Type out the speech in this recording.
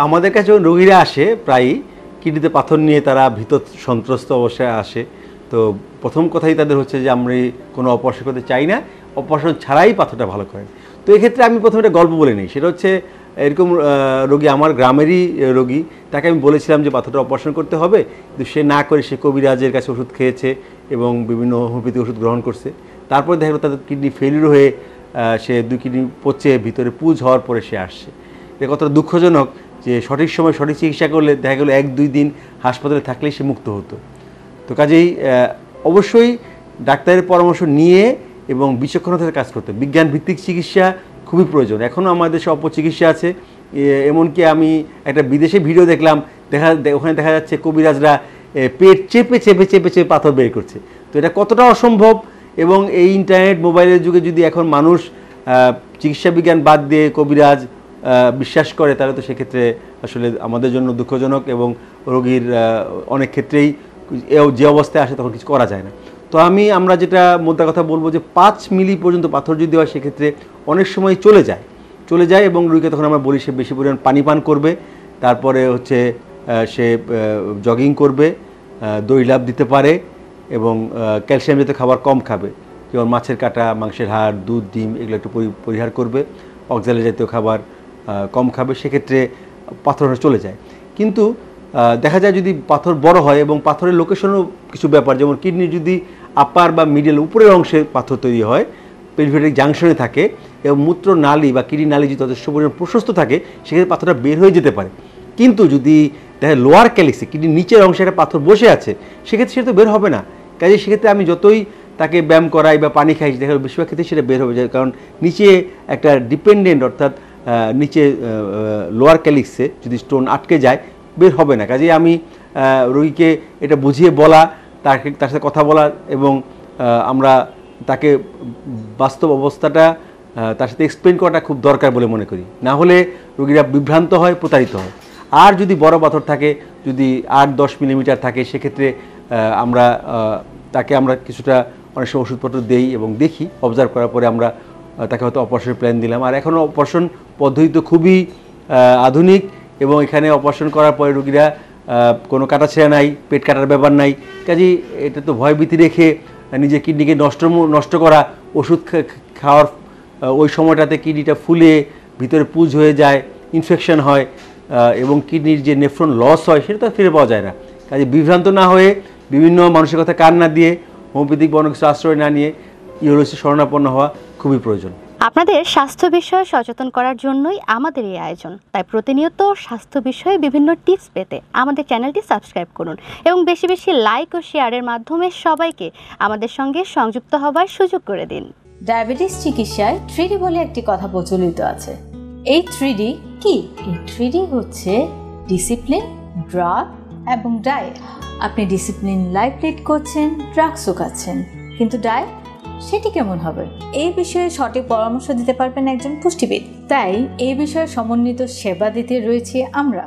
আমাদের কাছে যখন রোগীরা আসে প্রায়ই কিডনিতে পাথর নিয়ে তারা ভীত সন্ত্রস্ত অবস্থায় আসে, তো প্রথম কথাই তাদের হচ্ছে যে আমরা কোনো অপারেশন করতে চাই না, অপারেশন ছাড়াই পাথরটা ভালো করেন। তো এক্ষেত্রে আমি প্রথমে একটা গল্প বলে নিই, সেটা হচ্ছে এরকম রোগী আমার গ্রামেরই রোগী, তাকে আমি বলেছিলাম যে পাথরটা অপারেশন করতে হবে, কিন্তু সে না করে সে কবিরাজের কাছে ওষুধ খেয়েছে এবং বিভিন্ন হোমিওপ্যাথি ওষুধ গ্রহণ করছে। তারপরে দেখা গেলো তাদের কিডনি ফেলিওর হয়ে সে 2 কিডনি পচে ভিতরে পুজ হওয়ার পরে সে আসছে। এটা কতটা দুঃখজনক যে সঠিক সময় সঠিক চিকিৎসা করলে দেখা গেলো 1-2 দিন হাসপাতালে থাকলেই সে মুক্ত হতো। তো কাজেই অবশ্যই ডাক্তারের পরামর্শ নিয়ে এবং বিচক্ষণতার কাজ করতে, বিজ্ঞান ভিত্তিক চিকিৎসা খুবই প্রয়োজন। এখনও আমাদের দেশে অপচিকিৎসা আছে, এমনকি আমি একটা বিদেশে ভিডিও দেখলাম, ওখানে দেখা যাচ্ছে কবিরাজরা পেট চেপে চেপে চেপে চেপে পাথর বের করছে। তো এটা কতটা অসম্ভব, এবং এই ইন্টারনেট মোবাইলের যুগে যদি এখন মানুষ চিকিৎসা বিজ্ঞান বাদ দিয়ে কবিরাজ বিশ্বাস করে, তাহলে তো সেক্ষেত্রে আসলে আমাদের জন্য দুঃখজনক, এবং রোগীর অনেক ক্ষেত্রেই যে অবস্থায় আসে তখন কিছু করা যায় না। তো আমরা যেটা মোদ্দা কথা বলবো যে 5 মিলি পর্যন্ত পাথর যদি হয় সেক্ষেত্রে অনেক সময় চলে যায় এবং রোগীকে তখন আমরা বলি সে বেশি পরিমাণ পানি পান করবে, তারপরে হচ্ছে সে জগিং করবে, দই লাভ দিতে পারে, এবং ক্যালসিয়াম জাতীয় খাবার কম খাবে, যেমন মাছের কাঁটা, মাংসের হাড়, দুধ, ডিম এগুলো একটু পরিহার করবে, অক্সালেট জাতীয় খাবার কম খাবে, সেক্ষেত্রে পাথর চলে যায়। কিন্তু দেখা যায় যদি পাথর বড় হয়, এবং পাথরের লোকেশনও কিছু ব্যাপার, যেমন কিডনি যদি আপার বা মিডল উপরের অংশে পাথর তৈরি হয়, পেরিফেরিক জাংশনে থাকে, এবং মূত্র নালী বা কিডনি নালী যদি যথেষ্ট পরিমাণ প্রশস্ত থাকে, সেক্ষেত্রে পাথরটা বের হয়ে যেতে পারে। কিন্তু যদি দেখা যায় লোয়ার ক্যালিক্সে কিডনির নিচের অংশে একটা পাথর বসে আছে, সেক্ষেত্রে সেটা তো বের হবে না। কাজে সেক্ষেত্রে আমি যতই তাকে ব্যায়াম করাই বা পানি খাই, দেখা যায় বেশিরভাগ ক্ষেত্রে সেটা বের হবে, কারণ নিচে একটা ডিপেন্ডেন্ট, অর্থাৎ নিচে লোয়ার ক্যালিক্সে যদি স্টোন আটকে যায়, বের হবে না। কাজেই আমি রোগীকে এটা বুঝিয়ে বলা, তার সাথে কথা বলা, এবং আমরা তাকে বাস্তব অবস্থাটা তার সাথে এক্সপ্লেন করাটা খুব দরকার বলে মনে করি। না হলে রোগীরা বিভ্রান্ত হয়, প্রতারিত হয়। আর যদি বড় পাথর থাকে, যদি 8-10 মিলিমিটার থাকে, সেক্ষেত্রে তাকে আমরা কিছুটা অনেক সময় ওষুধপত্র দেই এবং দেখি, অবজার্ভ করার পরে আমরা তাকে হয়তো অপারেশনের প্ল্যান দিলাম। আর এখনও অপারেশন পদ্ধতি তো খুবই আধুনিক, এবং এখানে অপারেশন করার পরে রোগীরা কোনো কাটাছেঁড়া নাই, পেট কাটার ব্যাপার নাই। কাজেই এটা তো ভয়ভীতি রেখে নিজের কিডনিকে নষ্ট করা, ওষুধ খাওয়ার ওই সময়টাতে কিডনিটা ফুলে ভিতরে পুজ হয়ে যায়, ইনফেকশন হয়, এবং কিডনির যে নেফ্রন লস হয় সেটা তো ফিরে পাওয়া যায় না। কাজে বিভ্রান্ত না হয়ে, বিভিন্ন মানুষের কথা কান না দিয়ে, হোমিওপ্যাথিক বর্ণ কিছু আশ্রয় না নিয়ে ইউরোলজিস্টের শরণাপন্ন হওয়া খুবই প্রয়োজন। আপনাদের স্বাস্থ্য বিষয়ে সচেতন করার জন্যই আমাদের এই আয়োজন। তাই প্রতিনিয়ত স্বাস্থ্য বিষয়ে বিভিন্ন টিপস পেতে আমাদের চ্যানেলটি সাবস্ক্রাইব করুন, এবং বেশি বেশি লাইক ও শেয়ারের মাধ্যমে সবাইকে আমাদের সঙ্গে সংযুক্ত হবার সুযোগ করে দিন। ডায়াবেটিস চিকিৎসায় 3D বলে একটি কথা প্রচলিত আছে। এই 3D কি? এই 3D হচ্ছে ডিসিপ্লিন, ড্রাগ এবং ডায়েট। আপনি ডিসিপ্লিন লাইফ লিড করছেন, ড্রাগসও খাচ্ছেন, কিন্তু ডায়েট সেটি কেমন হবে? এই বিষয়ে সঠিক পরামর্শ দিতে পারবেন একজন পুষ্টিবিদ। তাই এই বিষয়ে সমন্বিত সেবা দিতে রয়েছে আমরা।